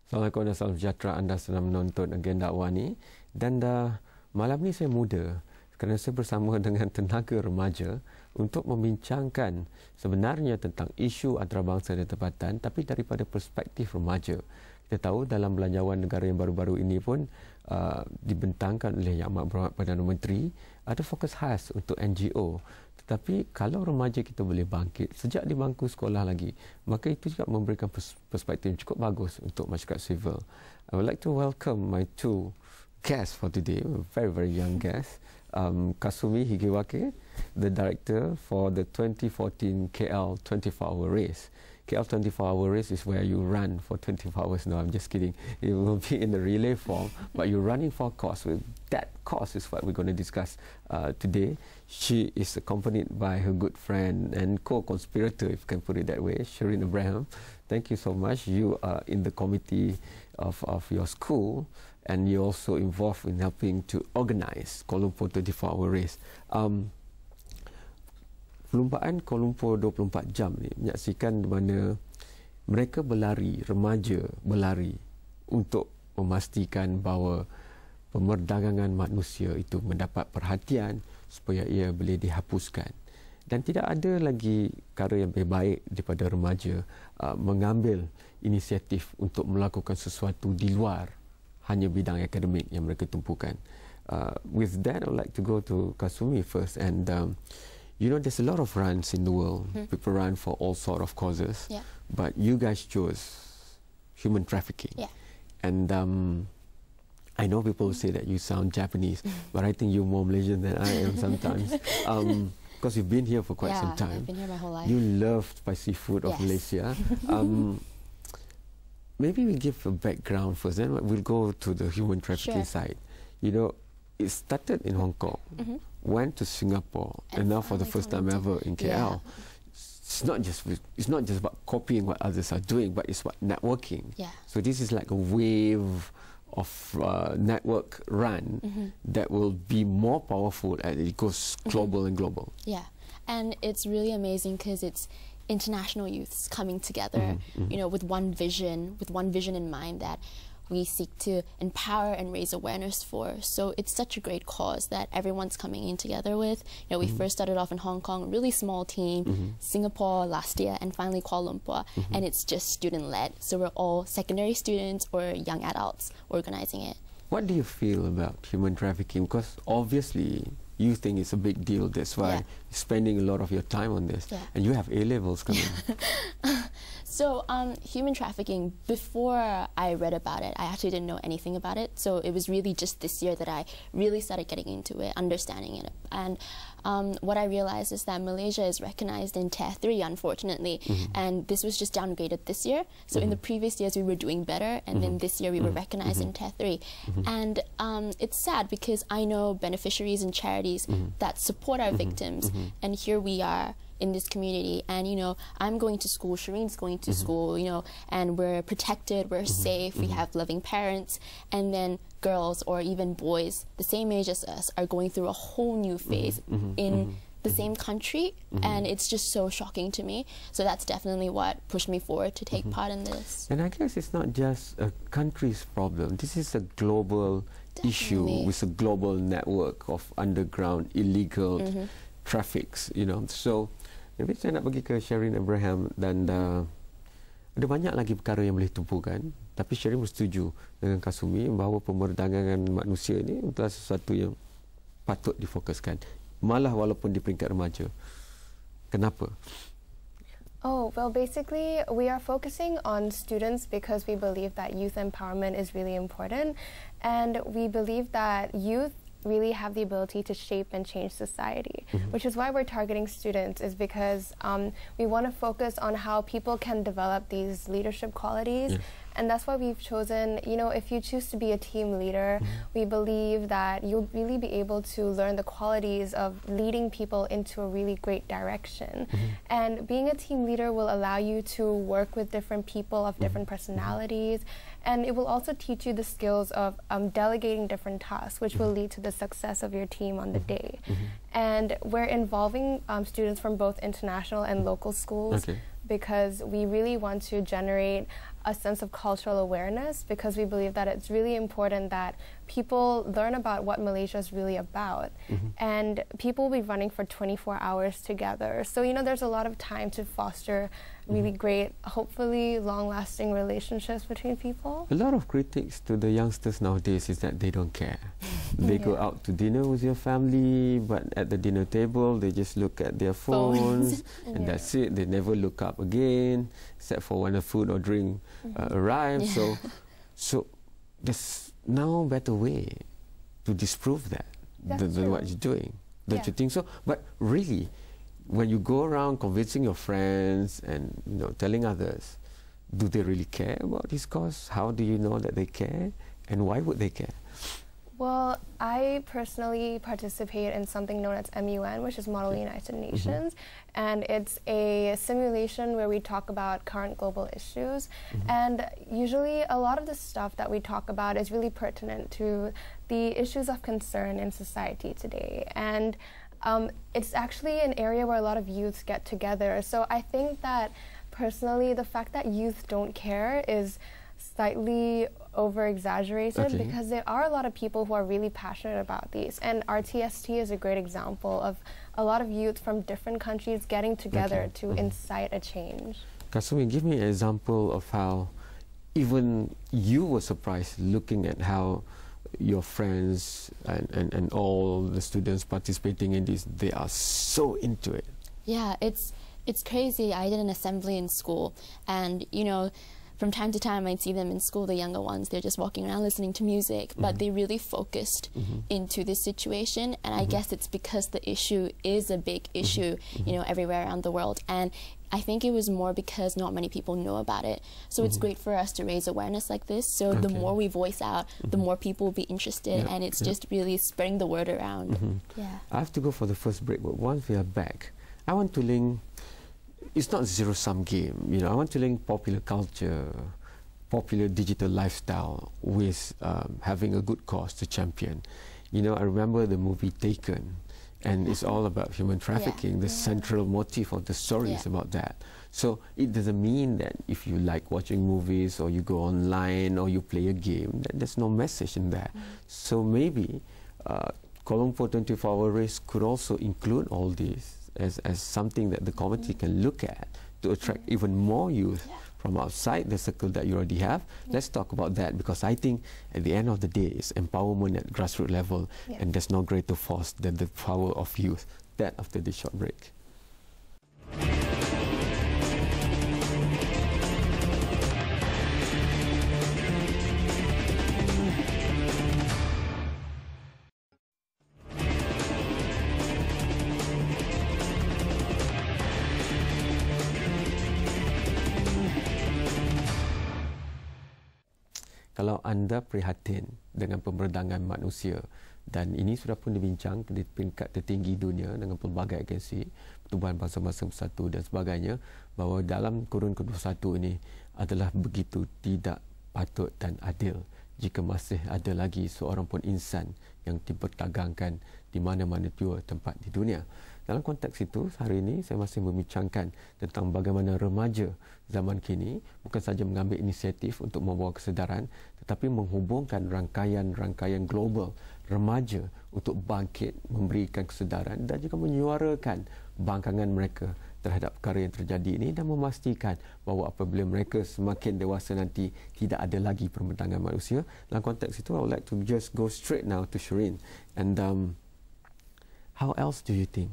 Assalamualaikum dan salam sejahtera. Anda sedang menonton agenda Awani. Dan malam ni saya muda kerana saya bersama dengan tenaga remaja untuk membincangkan sebenarnya tentang isu antarabangsa dan tempatan, tapi daripada perspektif remaja. Kita tahu dalam belanjawan negara yang baru-baru ini pun dibentangkan oleh Yang Amat Berhormat Perdana Menteri ada fokus khas untuk NGO. Tetapi kalau remaja kita boleh bangkit sejak di bangku sekolah lagi, maka itu juga memberikan perspektif yang cukup bagus untuk masyarakat sivil. I would like to welcome my two guests for today, very, very young guests. Kasumi Higiwake, the director for the 2014 KL 24-hour race. KL 24-hour race is where you run for 24 hours. No, I'm just kidding. It will be in the relay form, but you're running for a cause. That cause is what we're going to discuss today. She is accompanied by her good friend and co-conspirator, if you can put it that way, Shireen Abraham. Thank you so much. You are in the committee of your school, and you're also involved in helping to organize Kuala Lumpur 24-hour race. Perlumbaan Kuala Lumpur 24 jam ni menyaksikan di mana mereka berlari, remaja berlari untuk memastikan bahawa pemerdagangan manusia itu mendapat perhatian supaya ia boleh dihapuskan. Dan tidak ada lagi cara yang lebih baik daripada remaja mengambil inisiatif untuk melakukan sesuatu di luar hanya bidang akademik yang mereka tumpukan. With that, I would like to go to Kasumi first. And you know, there's a lot of runs in the world. People run for all sort of causes. Yeah. But you guys chose human trafficking. Yeah. And I know people say that you sound Japanese, but I think you're more Malaysian than I am sometimes. Because you've been here for quite some time. I've been here my whole life. You love spicy food of Malaysia. Maybe we give a background first, then we'll go to the human trafficking side. You know, it started in Hong Kong, went to Singapore, and now for the first time ever in KL. It's not just about copying what others are doing, but it's about networking. Yeah. So this is like a wave of network run that will be more powerful as it goes global and global. Yeah, and it's really amazing because it's international youths coming together, you know, with one vision in mind that we seek to empower and raise awareness for. So it's such a great cause that everyone's coming in together with. You know, we first started off in Hong Kong, a really small team, Singapore last year, and finally Kuala Lumpur, and it's just student-led. So we're all secondary students or young adults organizing it. What do you feel about human trafficking? Because obviously you think it's a big deal, that's why you're spending a lot of your time on this, and you have A-levels coming. So human trafficking, before I read about it, I actually didn't know anything about it. So it was really just this year that I really started getting into it, understanding it. And what I realized is that Malaysia is recognized in Tier 3, unfortunately, and this was just downgraded this year. So in the previous years we were doing better, and then this year we were recognized in Tier 3. And it's sad because I know beneficiaries and charities that support our victims, and here we are in this community, and you know, I'm going to school, Shireen's going to school, you know, and we're protected, we're safe, we have loving parents, and then girls or even boys the same age as us are going through a whole new phase in the same country, and it's just so shocking to me. So that's definitely what pushed me forward to take part in this. And I guess it's not just a country's problem, this is a global issue with a global network of underground illegal traffics, you know. So jadi saya nak bagi ke Shireen Abraham, dan ada banyak lagi perkara yang boleh tumpukan, tapi Shireen bersetuju dengan Kasumi bahawa pemerdagangan manusia ini adalah sesuatu yang patut difokuskan, malah walaupun di peringkat remaja. Kenapa? Oh, well, basically, we are focusing on students because we believe that youth empowerment is really important, and we believe that youth really have the ability to shape and change society, which is why we're targeting students, is because we want to focus on how people can develop these leadership qualities. And that's why we've chosen, you know, if you choose to be a team leader, we believe that you'll really be able to learn the qualities of leading people into a really great direction. And being a team leader will allow you to work with different people of different personalities, and it will also teach you the skills of delegating different tasks, which will lead to the success of your team on the day. And we're involving students from both international and local schools. because we really want to generate a sense of cultural awareness, because we believe that it's really important that people learn about what Malaysia is really about. And people will be running for 24 hours together. So, you know, there's a lot of time to foster really great, hopefully long-lasting relationships between people. A lot of critics to the youngsters nowadays is that they don't care. They go out to dinner with your family, but at the dinner table, they just look at their phones, and that's it. They never look up again, except for when the food or drink arrives. So there's no better way to disprove that than what you're doing. Don't you think so? But really, when you go around convincing your friends and, you know, telling others, do they really care about this cause? How do you know that they care? And why would they care? Well, I personally participate in something known as MUN, which is Model United Nations, and it's a simulation where we talk about current global issues. And usually a lot of the stuff that we talk about is really pertinent to the issues of concern in society today. And it's actually an area where a lot of youths get together. So I think that personally, the fact that youth don't care is slightly over-exaggerated, because there are a lot of people who are really passionate about these. And RTST is a great example of a lot of youth from different countries getting together to incite a change. Kasumi, give me an example of how even you were surprised looking at how your friends and all the students participating in this, they are so into it. Yeah, it's crazy. I did an assembly in school, and, you know, from time to time I'd see them in school, the younger ones, they're just walking around listening to music, but they really focused into this situation. And I guess it's because the issue is a big issue, you know, everywhere around the world. And I think it was more because not many people know about it. So it's great for us to raise awareness like this. So the more we voice out, the more people will be interested, and it's just really spreading the word around. I have to go for the first break, but once we are back, I want to link, it's not a zero-sum game, you know, I want to link popular culture, popular digital lifestyle with having a good cause to champion. You know, I remember the movie Taken, and it's all about human trafficking. The central motif of the story is about that. So it doesn't mean that if you like watching movies or you go online or you play a game, that there's no message in that. So maybe Kuala Lumpur 24-hour race could also include all this as something that the committee can look at to attract even more youth from outside the circle that you already have. Let's talk about that, because I think at the end of the day, it's empowerment at grassroots level, and there's no greater force than the power of youth. That after this short break. Kalau anda prihatin dengan pemberdagangan manusia, dan ini sudah pun dibincang di peringkat tertinggi dunia dengan pelbagai agensi, Pertubuhan Bangsa-Bangsa Bersatu dan sebagainya, bahawa dalam kurun ke-21 ini adalah begitu tidak patut dan adil jika masih ada lagi seorang pun insan yang diperdagangkan di mana-mana jua tempat di dunia. Dalam konteks itu, hari ini saya masih membincangkan tentang bagaimana remaja zaman kini bukan saja mengambil inisiatif untuk membawa kesedaran, tetapi menghubungkan rangkaian global remaja untuk bangkit, memberikan kesedaran dan juga menyuarakan bangkangan mereka terhadap perkara yang terjadi ini, dan memastikan bahawa apabila mereka semakin dewasa nanti tidak ada lagi pemberdagangan manusia. Dalam konteks itu, I would like to just go straight now to Shireen. And how else do you think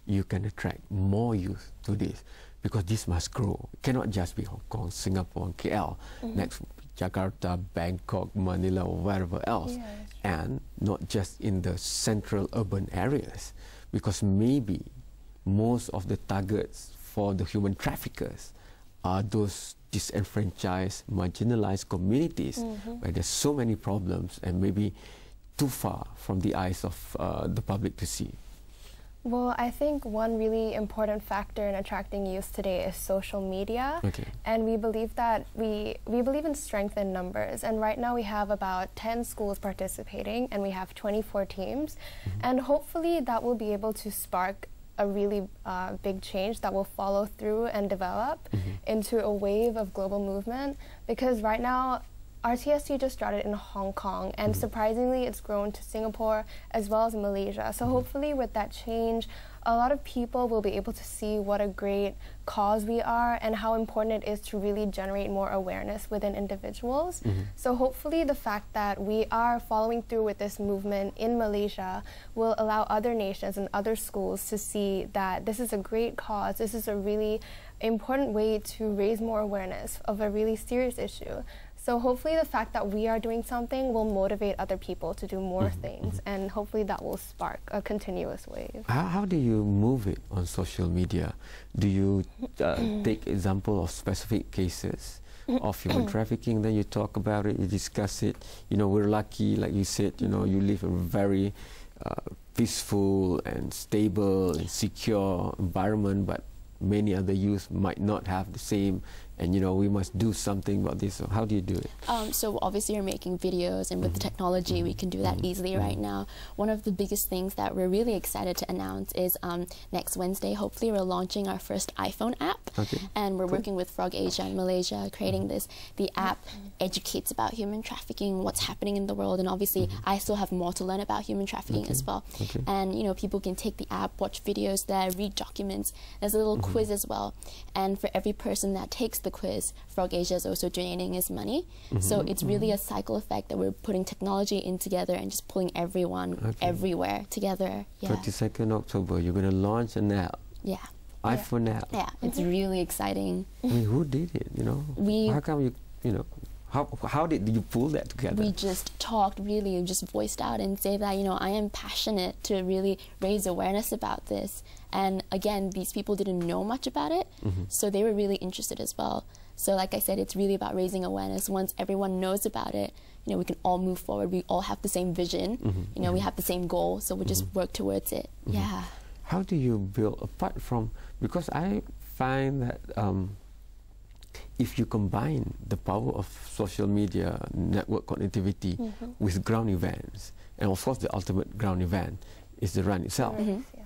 you can attract more youth to this? Because this must grow. It cannot just be Hong Kong, Singapore, and KL. Next, Jakarta, Bangkok, Manila, or wherever else. And not just in the central urban areas. Because maybe most of the targets for the human traffickers are those disenfranchised, marginalized communities where there's so many problems and maybe too far from the eyes of the public to see. Well, I think one really important factor in attracting youth today is social media. And we believe that we believe in strength in numbers. And right now we have about 10 schools participating, and we have 24 teams. And hopefully that will be able to spark a really big change that will follow through and develop into a wave of global movement, because right now RTST just started in Hong Kong, and surprisingly it's grown to Singapore as well as Malaysia. So hopefully with that change, a lot of people will be able to see what a great cause we are and how important it is to really generate more awareness within individuals. So hopefully the fact that we are following through with this movement in Malaysia will allow other nations and other schools to see that this is a great cause, this is a really important way to raise more awareness of a really serious issue. So hopefully the fact that we are doing something will motivate other people to do more things, and hopefully that will spark a continuous wave. How do you move it on social media? Do you take example of specific cases of human trafficking, then you talk about it, you discuss it? You know, we're lucky, like you said, you know, you live in a very peaceful and stable and secure environment, but many other youth might not have the same, and you know, we must do something about this. So how do you do it? So obviously you're making videos, and with the technology we can do that easily right now. One of the biggest things that we're really excited to announce is next Wednesday, hopefully we're launching our first iPhone app, and we're working with Frog Asia in Malaysia, creating this. The app educates about human trafficking, what's happening in the world, and obviously I still have more to learn about human trafficking as well. And you know, people can take the app, watch videos there, read documents. There's a little quiz as well, and for every person that takes the quiz, Frog Asia is also donating his money. So it's really a cycle effect that we're putting technology in together and just pulling everyone everywhere together. 22nd October, you're going to launch an app. iPhone app. It's really exciting. I mean, who did it? You know, how come you know? How did you pull that together? We just talked, really, just voiced out and say that, you know, I am passionate to really raise awareness about this. And again, these people didn't know much about it, so they were really interested as well. So like I said, it's really about raising awareness. Once everyone knows about it, you know, we can all move forward. We all have the same vision, you know, we have the same goal, so we just work towards it. How do you build, apart from, because I find that if you combine the power of social media, network connectivity with ground events, and of course the ultimate ground event is the run itself.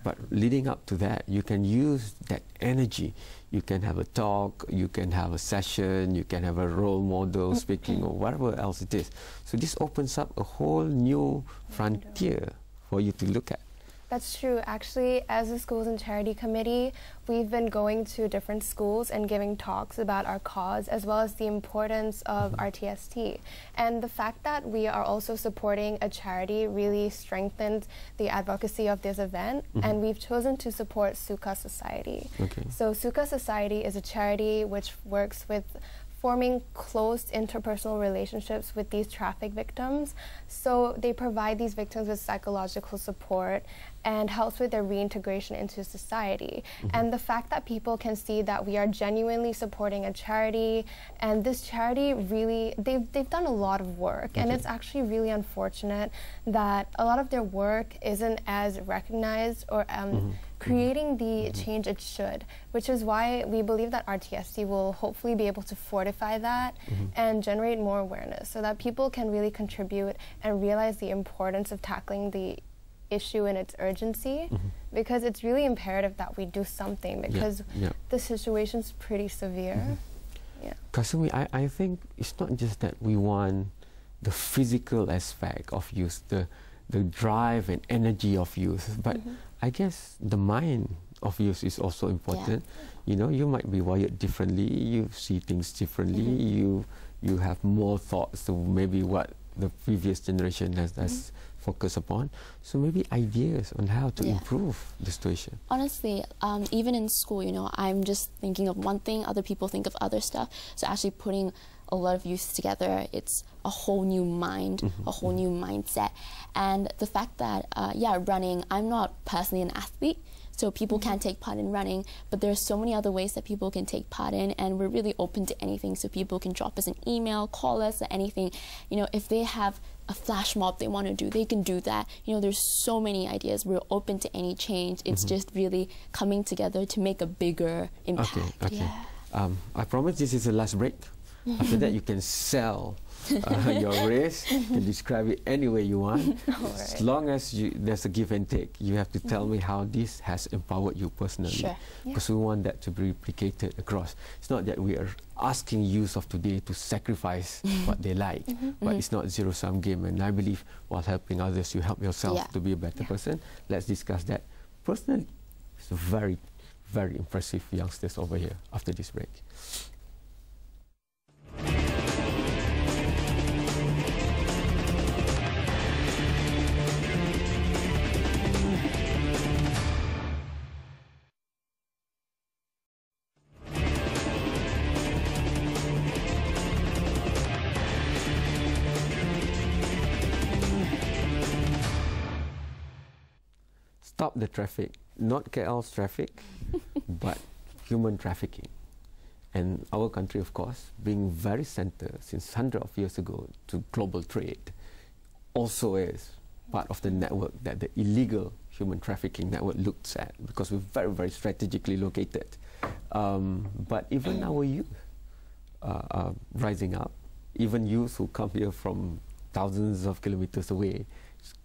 But leading up to that, you can use that energy. You can have a talk, you can have a session, you can have a role model speaking, or whatever else it is. So this opens up a whole new frontier for you to look at. That's true. Actually, as a Schools and Charity Committee, we've been going to different schools and giving talks about our cause, as well as the importance of RTST. And the fact that we are also supporting a charity really strengthens the advocacy of this event, and we've chosen to support Sukha Society. So Sukha Society is a charity which works with forming close interpersonal relationships with these traffic victims. So they provide these victims with psychological support and helps with their reintegration into society. And the fact that people can see that we are genuinely supporting a charity, and this charity really, they've done a lot of work, and it's actually really unfortunate that a lot of their work isn't as recognized or creating the change it should, which is why we believe that RTST will hopefully be able to fortify that and generate more awareness so that people can really contribute and realize the importance of tackling the issue and its urgency, because it's really imperative that we do something, because the situation's pretty severe. Kasumi, I think it's not just that we want the physical aspect of youth, the drive and energy of youth, but I guess the mind of youth is also important. You know, you might be wired differently, you see things differently, you have more thoughts to maybe what the previous generation has focused upon. So maybe ideas on how to improve the situation. Honestly, even in school, you know, I'm just thinking of one thing, other people think of other stuff. So actually putting a lot of youth together, it's a whole new mind, a whole new mindset. And the fact that, running, I'm not personally an athlete, so people can't take part in running, but there are so many other ways that people can take part in, and we're really open to anything, so people can drop us an email, call us, or anything. You know, if they have a flash mob they want to do, they can do that. You know, there's so many ideas. We're open to any change. It's just really coming together to make a bigger impact. I promise this is the last break. After that, you can sell your race, you can describe it any way you want. As long as there's a give and take, you have to tell me how this has empowered you personally. Sure. Because we want that to be replicated across. It's not that we are asking youth of today to sacrifice what they like, but it's not zero-sum game. And I believe while helping others, you help yourself to be a better person. Let's discuss that. Personally, it's a very, very impressive youngsters over here after this break. Stop the traffic, not KL's traffic, but human trafficking. And our country, of course, being very center since hundreds of years ago to global trade, also is part of the network that the illegal human trafficking network looks at, because we're very, very strategically located. But even our youth are rising up, even youth who come here from thousands of kilometers away,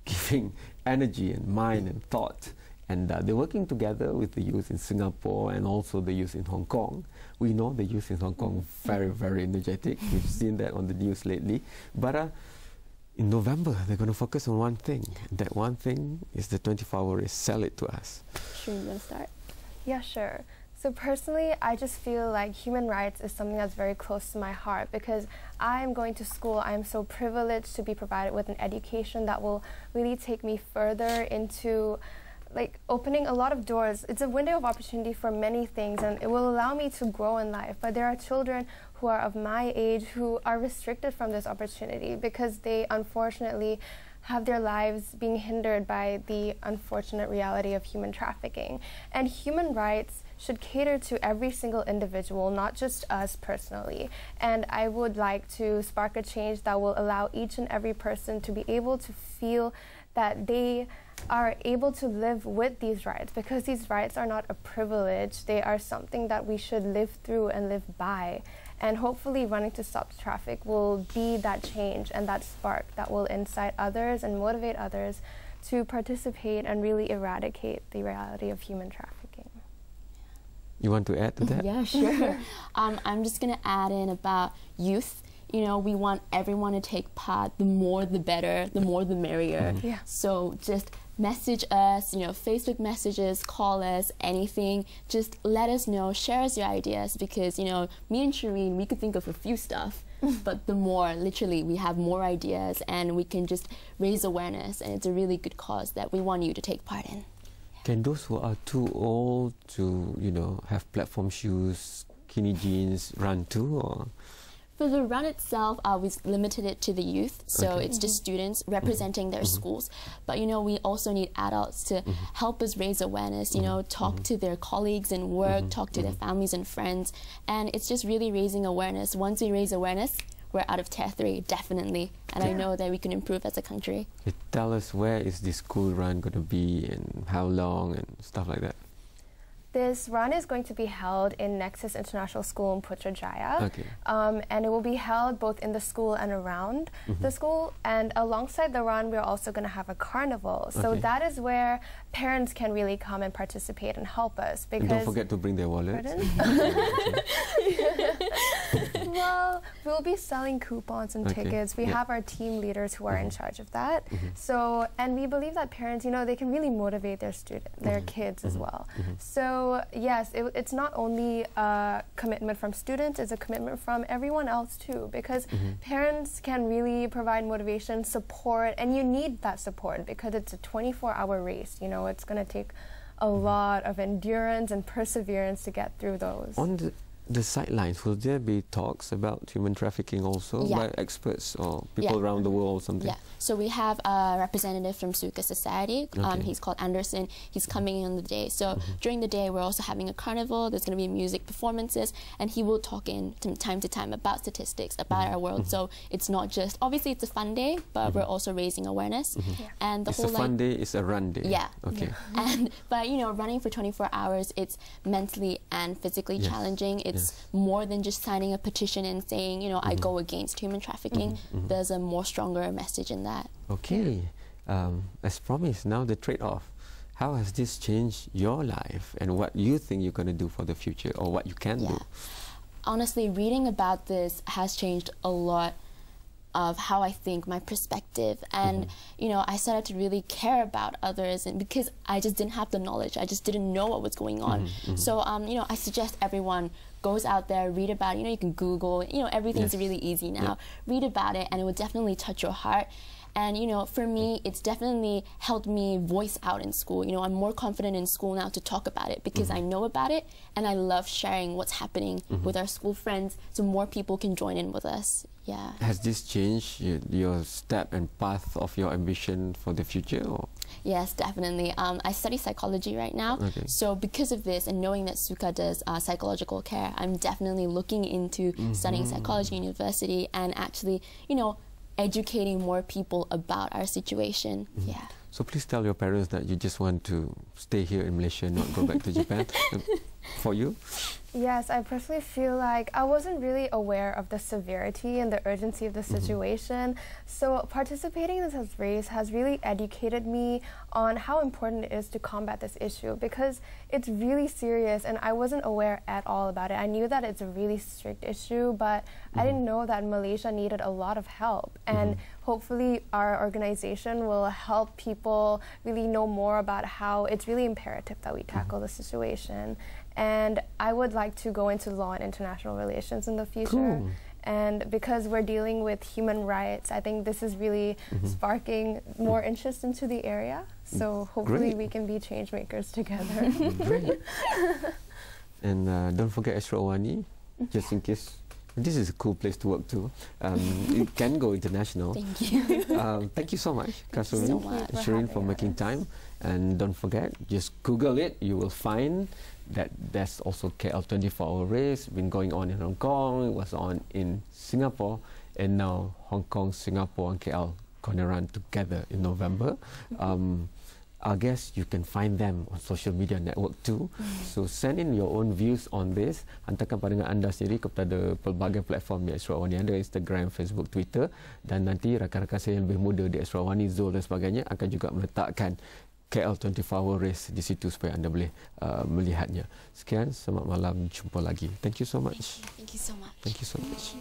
giving energy and mind and thought, and they're working together with the youth in Singapore and also the youth in Hong Kong. We know the youth in Hong Kong very, very energetic. We've seen that on the news lately. But in November, they're going to focus on one thing. That one thing is the 24-hour race. Sell it to us. Sure, you want to start? Yeah, sure. So personally, I just feel like human rights is something that's very close to my heart, because I am going to school. I am so privileged to be provided with an education that will really take me further into like opening a lot of doors. It's a window of opportunity for many things, and it will allow me to grow in life. But there are children who are of my age who are restricted from this opportunity because they unfortunately have their lives being hindered by the unfortunate reality of human trafficking. And human rights should cater to every single individual, not just us personally. And I would like to spark a change that will allow each and every person to be able to feel that they are able to live with these rights, because these rights are not a privilege. They are something that we should live through and live by. And hopefully running to stop the traffic will be that change and that spark that will incite others and motivate others to participate and really eradicate the reality of human trafficking. You want to add to that? Yeah, sure. I'm just going to add in about youth. You know, we want everyone to take part. The more the better, the more the merrier. Yeah. So just message us, you know, Facebook messages, call us, anything. Just let us know, share us your ideas, because, you know, me and Shireen, we could think of a few stuff, but the more, literally, we have more ideas and we can just raise awareness, and it's a really good cause that we want you to take part in. Can those who are too old to, you know, have platform shoes, skinny jeans run too, or? For the run itself, we limited it to the youth, so it's just students representing their schools. But, you know, we also need adults to help us raise awareness, you know, talk to their colleagues in work, talk to their families and friends, and it's just really raising awareness. Once we raise awareness, we're out of Tier 3, definitely, and I know that we can improve as a country. Tell us, where is this school run going to be and how long and stuff like that? This run is going to be held in Nexus International School in Putrajaya, and it will be held both in the school and around the school. And alongside the run, we're also going to have a carnival. So that is where parents can really come and participate and help us. Because and don't forget to bring their wallets. Well, we'll be selling coupons and tickets. We have our team leaders who are in charge of that. So, and we believe that parents, you know, they can really motivate their kids as well. So yes, it's not only a commitment from students, it's a commitment from everyone else too, because parents can really provide motivation, support, and you need that support because it's a 24-hour race. You know, it's going to take a lot of endurance and perseverance to get through those. On the sidelines, will there be talks about human trafficking also by experts or people around the world or something? Yeah, so we have a representative from Suka Society. He's called Anderson. He's coming in on the day. So during the day, we're also having a carnival. There's going to be music performances, and he will talk in from time to time about statistics, about our world. So it's not just, obviously it's a fun day, but we're also raising awareness. And the it's whole a fun day, it's a run day. Yeah. Okay. And, but you know, running for 24 hours, it's mentally and physically challenging. it's more than just signing a petition and saying, you know, I go against human trafficking. There's a more stronger message in that. Okay. As promised, now the trade-off. How has this changed your life and what you think you're going to do for the future, or what you can do? Honestly, reading about this has changed a lot of how I think, my perspective, and you know, I started to really care about others, and because I just didn't have the knowledge, I just didn't know what was going on. So you know, I suggest everyone goes out there, read about it. You know, you can Google, you know, everything's really easy now. Read about it and it will definitely touch your heart. And you know, for me, it's definitely helped me voice out in school. You know, I'm more confident in school now to talk about it because I know about it, and I love sharing what's happening with our school friends, so more people can join in with us. Yeah. Has this changed your step and path of your ambition for the future? Or? Yes, definitely. I study psychology right now, so because of this and knowing that Suka does psychological care, I'm definitely looking into studying psychology in university and actually, you know, educating more people about our situation. Yeah. So please tell your parents that you just want to stay here in Malaysia, not go back to Japan. For you? Yes, I personally feel like I wasn't really aware of the severity and the urgency of the situation. So participating in this race has really educated me on how important it is to combat this issue, because it's really serious and I wasn't aware at all about it. I knew that it's a really strict issue, but I didn't know that Malaysia needed a lot of help. And hopefully our organization will help people really know more about how it's really imperative that we tackle the situation. And I would like to go into law and international relations in the future. And because we're dealing with human rights, I think this is really sparking more interest into the area. So hopefully we can be change makers together. Great. And don't forget Awani, just in case. This is a cool place to work too. You can go international. Thank you. Thank you so much, Kasumi, so much and Shireen, for making time. And don't forget, just Google it. You will find that there's also KL 24-hour race been going on in Hong Kong. It was on in Singapore, and now Hong Kong, Singapore, and KL gonna run together in November. I guess you can find them on social media network too. So send in your own views on this. Hantarkan pandangan anda sendiri kepada pelbagai platform di Awani. Ada Instagram, Facebook, Twitter. Dan nanti rakan-rakan saya yang lebih muda di Awani, Zul dan sebagainya akan juga meletakkan KL 24-hour race di situ supaya anda boleh melihatnya. Sekian, selamat malam, jumpa lagi. Thank you so much. Thank you so much. Thank you so much.